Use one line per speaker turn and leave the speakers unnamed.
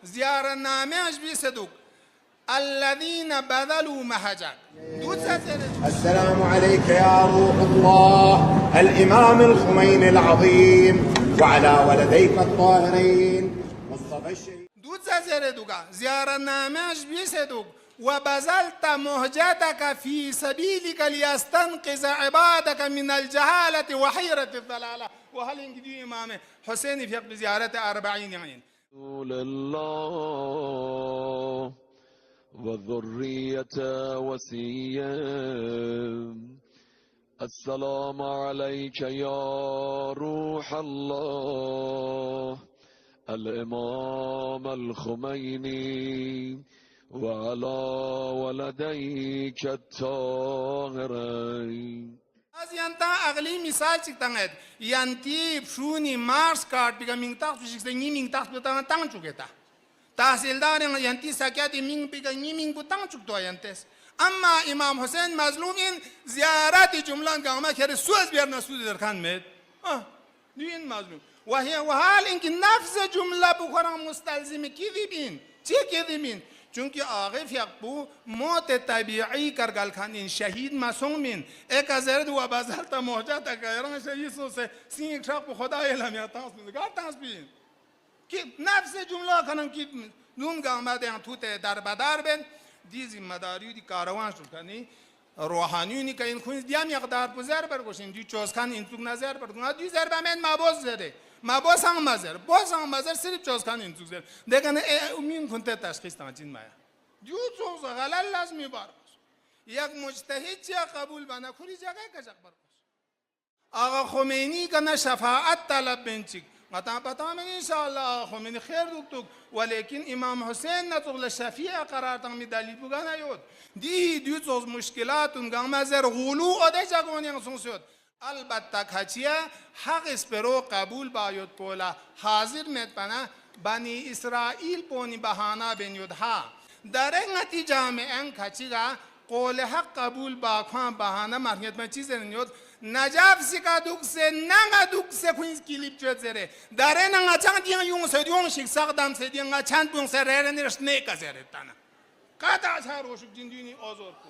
زیارت نامهش بیسدوک الذين بذلوا مهجك.
السلام عليك يا روح الله الإمام الخميني العظيم وعلى ولديك الطاهرين مصطفى الشهيد.
زيارة نامش بيسدوك وبذلت مهجتك في سبيلك ليستنقذ عبادك من الجهالة وحيرة الضلالة. وهل ينجدي إمام حسين في بزيارة 40 يعني
رسول الله وذرية وسيا السلام عليك يا روح الله الإمام الخميني وعلى ولديك الطاهرين.
از ینتا اغلی مثال چکتانگید ینتی بشونی مارس کارت بیگا مینگ تاخت بشکسته نی مینگ تاخت بتانا تانگ چوکتا تحصیلدار ینتی سکیاتی مینگ بیگا نی مینگ بتانگ چوکتوا ینتس. اما امام حسین مظلوم این زیارتی جملان که اما کره سوز بیارنا سوز در خان مید این مظلوم و حال اینکه نفس جمله بخورم مستلزم کی بین چی کی بین چونکه آقای فیقبو موت طبیعی کرگل خانین شهید مسومین ایک ازرد و بازالتا موجاتا کهران شهید سوسه سینگ شاق بو خدا ایلمی تانس بین گار تانس بین که نفس جمله کنم که نونگا آمده هم توت در بدار بین دیزی مداریو دی کاروان شد کنی روحانیونی که این خونیز دیم یقدار بزر برگوشین دی چوزخان این توک نظر برگوشین دی زر بمین مابوز زده مابوز هم مزر باز هم مزر صرف چوزخان این توک زر دیگه امین کنته تشخیص تمجین مایا دیو چوز غلال لازمی بارگوش یک مجتهد چیا قبول بنا خوری جگه کجک برگوش آقا خمینی کنه شفاعت طلب بینچیک مطمئن بتا من انشاءالله آقا خمینی خیر دوک ولیکن امام حسین نتوغل شفیع قرار تنمی دلیل بگا نیود دیو چوز مشکلات اونگا مزر غلو آده جگونی انسون شد البته کچیه حق اسپرو قبول باید کولا حاضر مید بنا بنی اسرائیل پونی بهانه بینید ها در این نتیجه میں این کچیگا قول حق قبول باکوان بهانه مرحیت میں چیز نیود نجاف سکا دوک سے نگا دوک سے کوئنس کلیپ چوت زره داره نگا چند دیگه یون سدیون شک ساقدام سدیون چند بیون سر رهره نیرش نیکا زره تانا قطع چهار روشک جندیونی آزور کو